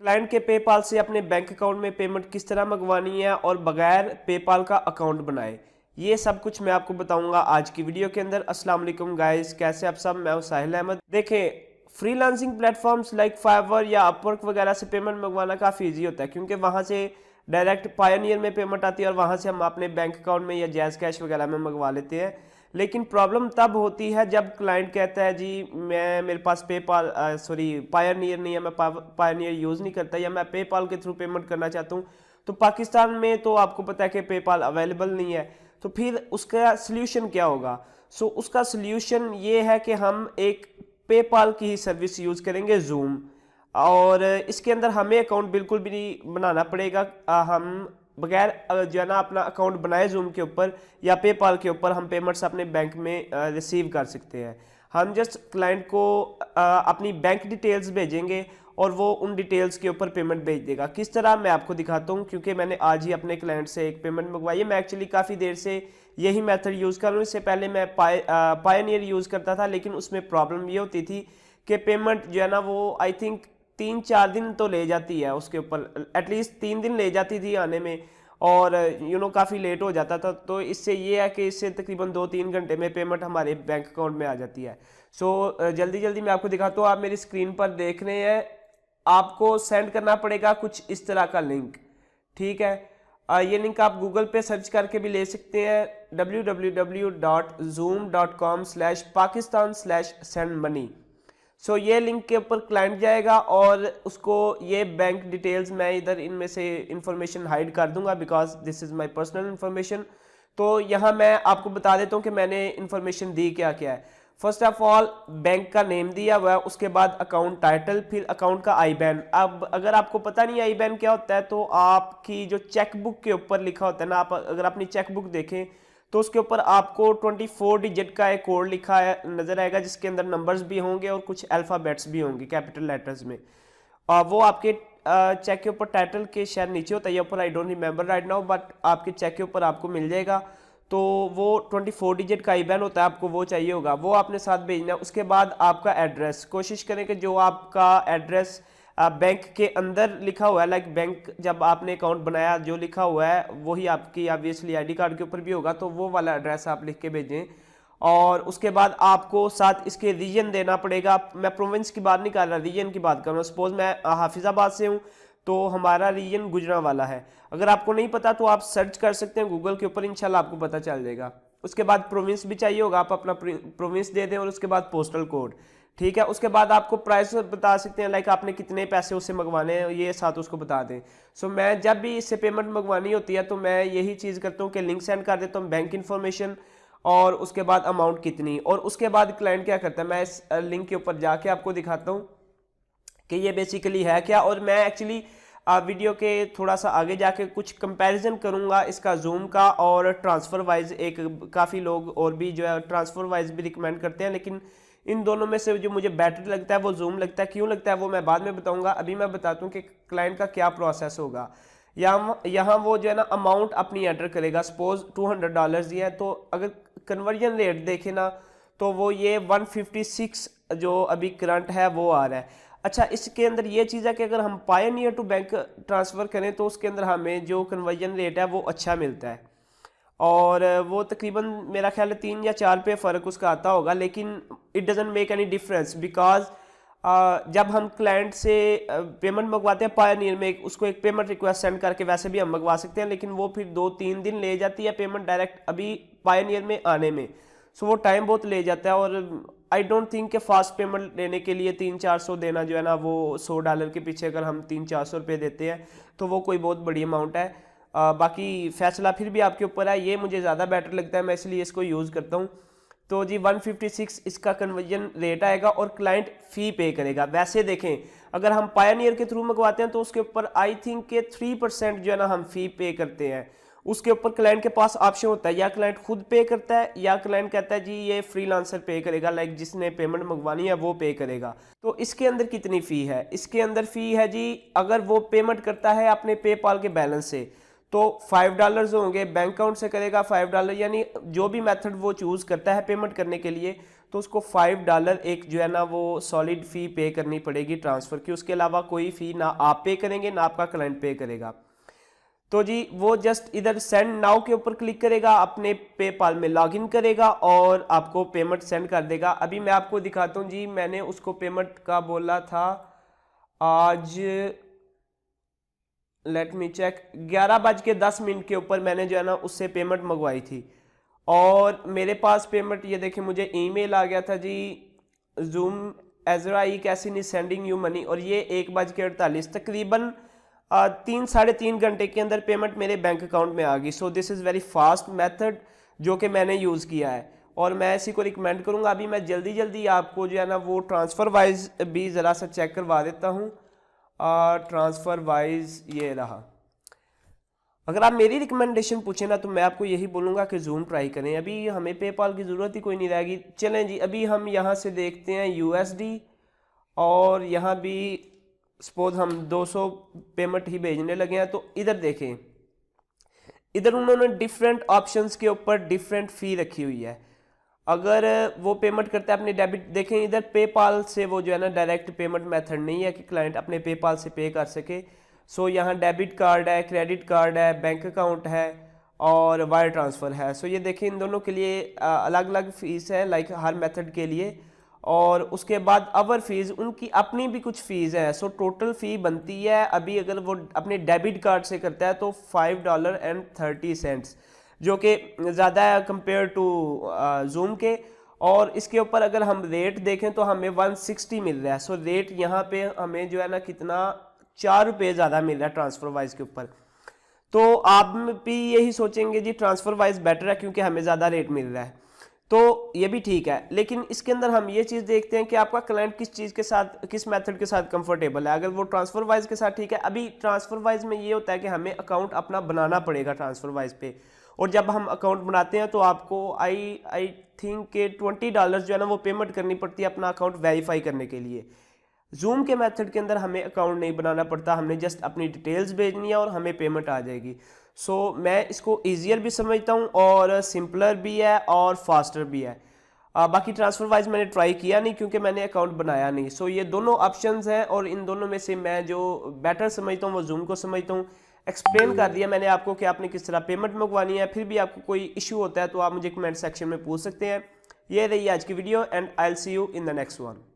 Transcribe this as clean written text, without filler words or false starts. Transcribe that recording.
Client के PayPal से अपने बैंक अकाउंट में पेमेंट किस तरह मंगवानी है और बगैर पेपाल का अकाउंट बनाए, ये सब कुछ मैं आपको बताऊंगा आज की वीडियो के अंदर। अस्सलाम वालेकुम गाइस, कैसे आप सब। मैं हूं साहिल अहमद। देखें, फ्रीलांसिंग प्लेटफॉर्म्स लाइक फाइवर या अपवर्क वगैरह से पेमेंट मंगवाना काफ़ी इजी होता है, क्योंकि वहाँ से डायरेक्ट पायोनियर में पेमेंट आती है और वहाँ से हम अपने बैंक अकाउंट में या जैज़ कैश वगैरह में मंगवा लेते हैं। लेकिन प्रॉब्लम तब होती है जब क्लाइंट कहता है जी मैं मेरे पास पेपाल पायोनियर नहीं है, मैं पायोनियर यूज़ नहीं करता, या मैं पेपाल के थ्रू पेमेंट करना चाहता हूँ। तो पाकिस्तान में तो आपको पता है कि पेपाल अवेलेबल नहीं है। तो फिर उसका सल्यूशन क्या होगा? उसका सल्यूशन ये है कि हम एक पेपाल की ही सर्विस यूज़ करेंगे, जूम। और इसके अंदर हमें अकाउंट बिल्कुल भी नहीं बनाना पड़ेगा। हम बगैर जो है ना अपना अकाउंट बनाए जूम के ऊपर या पेपाल के ऊपर हम पेमेंट्स अपने बैंक में रिसीव कर सकते हैं। हम जस्ट क्लाइंट को अपनी बैंक डिटेल्स भेजेंगे और वो उन डिटेल्स के ऊपर पेमेंट भेज देगा। किस तरह, मैं आपको दिखाता हूँ, क्योंकि मैंने आज ही अपने क्लाइंट से एक पेमेंट मंगवाई है। मैं एक्चुअली काफ़ी देर से यही मेथड यूज़ कर रहा हूँ। इससे पहले मैं पायोनियर यूज़ करता था, लेकिन उसमें प्रॉब्लम ये होती थी कि पेमेंट जो है ना वो आई थिंक 3-4 दिन तो ले जाती है, उसके ऊपर एटलीस्ट 3 दिन ले जाती थी आने में, और काफ़ी लेट हो जाता था। तो इससे ये है कि इससे तकरीबन 2-3 घंटे में पेमेंट हमारे बैंक अकाउंट में आ जाती है। जल्दी जल्दी मैं आपको दिखाता हूँ। आप मेरी स्क्रीन पर देख रहे हैं, आपको सेंड करना पड़ेगा कुछ इस तरह का लिंक, ठीक है। ये लिंक आप गूगल पे सर्च करके भी ले सकते हैं, www.zoom.com/pakistan/sendmoney। ये लिंक के ऊपर क्लाइंट जाएगा और उसको ये बैंक डिटेल्स, मैं इधर इनमें से इंफॉर्मेशन हाइड कर दूंगा because this is my personal information. तो यहाँ मैं आपको बता देता हूँ कि मैंने इंफॉर्मेशन दी क्या क्या है। फर्स्ट ऑफ ऑल बैंक का नेम दिया हुआ है, उसके बाद अकाउंट टाइटल, फिर अकाउंट का आईबैन। अब अगर आपको पता नहीं आईबैन क्या होता है, तो आपकी जो चेकबुक के ऊपर लिखा होता है ना, आप अगर अपनी चेकबुक देखें तो उसके ऊपर आपको 24 डिजिट का एक कोड लिखा है नजर आएगा, जिसके अंदर नंबर्स भी होंगे और कुछ अल्फ़ाबेट्स भी होंगे कैपिटल लेटर्स में। और वो आपके चेक के ऊपर टाइटल के शायद नीचे होता है या ऊपर, I don't remember right now, but आपके चेक के ऊपर आपको मिल जाएगा। तो वो 24 डिजिट का आईबैन होता है, आपको वो चाहिए होगा, वो आपने साथ भेजना है। उसके बाद आपका एड्रेस, कोशिश करें कि जो आपका एड्रेस बैंक के अंदर लिखा हुआ है, लाइक बैंक जब आपने अकाउंट बनाया जो लिखा हुआ है वही आपकी ऑब्वियसली आईडी कार्ड के ऊपर भी होगा, तो वो वाला एड्रेस आप लिख के भेजें। और उसके बाद आपको साथ इसके रीजन देना पड़ेगा। मैं प्रोविंस की बात नहीं कर रहा, रीजन की बात कर रहा हूँ। सपोज मैं हाफिज़ाबाद से हूँ, तो हमारा रीजन गुजरांवाला है। अगर आपको नहीं पता तो आप सर्च कर सकते हैं गूगल के ऊपर, इंशाल्लाह आपको पता चल जाएगा। उसके बाद प्रोविंस भी चाहिए होगा, आप अपना प्रोविंस दे दें, और उसके बाद पोस्टल कोड, ठीक है। उसके बाद आपको प्राइस बता सकते हैं, लाइक आपने कितने पैसे उससे मंगवाने हैं, ये साथ उसको बता दें। मैं जब भी इससे पेमेंट मंगवानी होती है तो मैं यही चीज़ करता हूँ कि लिंक सेंड कर देता हूँ, बैंक इन्फॉर्मेशन, और उसके बाद अमाउंट कितनी, और उसके बाद क्लाइंट क्या करता है, मैं इस लिंक के ऊपर जाके आपको दिखाता हूँ कि ये बेसिकली है क्या। और मैं एक्चुअली वीडियो के थोड़ा सा आगे जाके कुछ कंपैरिजन करूंगा इसका जूम का और ट्रांसफ़र वाइज। एक काफ़ी लोग और भी जो है ट्रांसफ़र वाइज भी रिकमेंड करते हैं, लेकिन इन दोनों में से जो मुझे बेटर लगता है वो जूम लगता है। क्यों लगता है वो मैं बाद में बताऊंगा। अभी मैं बताता हूँ कि क्लाइंट का क्या प्रोसेस होगा। यहाँ वो जो है ना अमाउंट अपनी एंटर करेगा। सपोज $200 दिया है, तो अगर कन्वर्जन रेट देखे ना तो वो ये 156 जो अभी करंट है वो आ रहा है। अच्छा, इसके अंदर ये चीज़ है कि अगर हम पायोनियर टू बैंक ट्रांसफ़र करें तो उसके अंदर हमें जो कन्वर्जन रेट है वो अच्छा मिलता है, और वो तकरीबन मेरा ख्याल है 3 या 4 पे फ़र्क उसका आता होगा। लेकिन it doesn't make any difference because जब हम क्लाइंट से पेमेंट मंगवाते हैं पायोनियर में, उसको एक पेमेंट रिक्वेस्ट सेंड करके वैसे भी हम मंगवा सकते हैं, लेकिन वो फिर 2-3 दिन ले जाती है पेमेंट डायरेक्ट अभी पायोनियर में आने में। वो टाइम बहुत ले जाता है, और आई डोंट थिंक कि फास्ट पेमेंट लेने के लिए 300-400 देना जो है ना, वो $100 के पीछे अगर हम 300-400 रुपये देते हैं तो वो कोई बहुत बड़ी अमाउंट है। बाकी फैसला फिर भी आपके ऊपर है, ये मुझे ज़्यादा बेटर लगता है, मैं इसलिए इसको यूज़ करता हूँ। तो जी 156 इसका कन्वर्जन रेट आएगा और क्लाइंट फ़ी पे करेगा। वैसे देखें, अगर हम पायोनियर के थ्रू मंगवाते हैं तो उसके ऊपर आई थिंक के 3% जो है ना हम फ़ी पे करते हैं। उसके ऊपर क्लाइंट के पास ऑप्शन होता है, या क्लाइंट खुद पे करता है या क्लाइंट कहता है जी ये फ्रीलांसर पे करेगा, लाइक जिसने पेमेंट मंगवानी है वो पे करेगा। तो इसके अंदर कितनी फ़ी है? इसके अंदर फ़ी है जी, अगर वो पेमेंट करता है अपने पेपाल के बैलेंस से तो $5 होंगे, बैंक अकाउंट से करेगा $5, यानी जो भी मेथड वो चूज़ करता है पेमेंट करने के लिए तो उसको $5 एक जो है ना वो सॉलिड फ़ी पे करनी पड़ेगी ट्रांसफ़र की। उसके अलावा कोई फ़ी ना आप पे करेंगे ना आपका क्लाइंट पे करेगा। तो जी वो जस्ट इधर सेंड नाउ के ऊपर क्लिक करेगा, अपने पेपाल में लॉगिन करेगा और आपको पेमेंट सेंड कर देगा। अभी मैं आपको दिखाता हूँ जी, मैंने उसको पेमेंट का बोला था आज, लेट मी चेक, 11:10 के ऊपर मैंने जो है ना उससे पेमेंट मंगवाई थी और मेरे पास पेमेंट ये देखें मुझे ईमेल आ गया था जी, Zoom Ezra E Cassin is sending you money, और ये 1:48 तकरीबन 3-3.5 घंटे के अंदर पेमेंट मेरे बैंक अकाउंट में आ गई। So this is very fast method जो कि मैंने यूज़ किया है और मैं इसी को रिकमेंड करूँगा। अभी मैं जल्दी जल्दी आपको जो है ना वो ट्रांसफ़र वाइज भी ज़रा सा चेक करवा देता हूँ। ट्रांसफ़र वाइज ये रहा। अगर आप मेरी रिकमेंडेशन पूछे ना तो मैं आपको यही बोलूँगा कि जूम ट्राई करें, अभी हमें पेपाल की ज़रूरत ही कोई नहीं रहेगी। चलें जी, अभी हम यहाँ से देखते हैं यूएसडी और यहाँ भी सपोज हम 200 पेमेंट ही भेजने लगे हैं। तो इधर देखें, इधर उन्होंने डिफरेंट ऑप्शंस के ऊपर डिफरेंट फ़ी रखी हुई है। अगर वो पेमेंट करता है अपने डेबिट, देखें इधर पेपाल से वो जो है ना डायरेक्ट पेमेंट मेथड नहीं है कि क्लाइंट अपने पेपाल से पे कर सके। सो यहाँ डेबिट कार्ड है, क्रेडिट कार्ड है, बैंक अकाउंट है और वायर ट्रांसफ़र है। सो ये देखें इन दोनों के लिए अलग अलग फ़ीस है, लाइक हर मेथड के लिए। और उसके बाद अवर फीस उनकी अपनी भी कुछ फ़ीस है। सो टोटल फ़ी बनती है, अभी अगर वो अपने डेबिट कार्ड से करता है तो $5.30, जो कि ज़्यादा है कंपेयर टू जूम के। और इसके ऊपर अगर हम रेट देखें तो हमें 160 मिल रहा है। सो रेट यहाँ पे हमें जो है ना कितना, ₹4 ज़्यादा मिल रहा है ट्रांसफ़र वाइज के ऊपर। तो आप भी यही सोचेंगे जी ट्रांसफ़र वाइज बेटर है क्योंकि हमें ज़्यादा रेट मिल रहा है, तो ये भी ठीक है। लेकिन इसके अंदर हम ये चीज़ देखते हैं कि आपका क्लाइंट किस चीज़ के साथ, किस मेथड के साथ कंफर्टेबल है। अगर वो ट्रांसफ़र वाइज के साथ ठीक है, अभी ट्रांसफ़र वाइज में ये होता है कि हमें अकाउंट अपना बनाना पड़ेगा ट्रांसफ़र वाइज पे, और जब हम अकाउंट बनाते हैं तो आपको आई थिंक के $20 जो है ना वो पेमेंट करनी पड़ती है अपना अकाउंट वेरीफाई करने के लिए। जूम के मेथड के अंदर हमें अकाउंट नहीं बनाना पड़ता, हमने जस्ट अपनी डिटेल्स भेजनी है और हमें पेमेंट आ जाएगी। सो मैं इसको ईजियर भी समझता हूँ और सिंपलर भी है और फास्टर भी है। बाकी ट्रांसफ़र वाइज मैंने ट्राई किया नहीं क्योंकि मैंने अकाउंट बनाया नहीं। सो ये दोनों ऑप्शंस हैं और इन दोनों में से मैं जो बेटर समझता हूँ वो जूम को समझता हूँ। एक्सप्लेन कर दिया मैंने आपको कि आपने किस तरह पेमेंट मंगवानी है। फिर भी आपको कोई इशू होता है तो आप मुझे कमेंट सेक्शन में पूछ सकते हैं। ये रही आज की video and I will see you in the next one.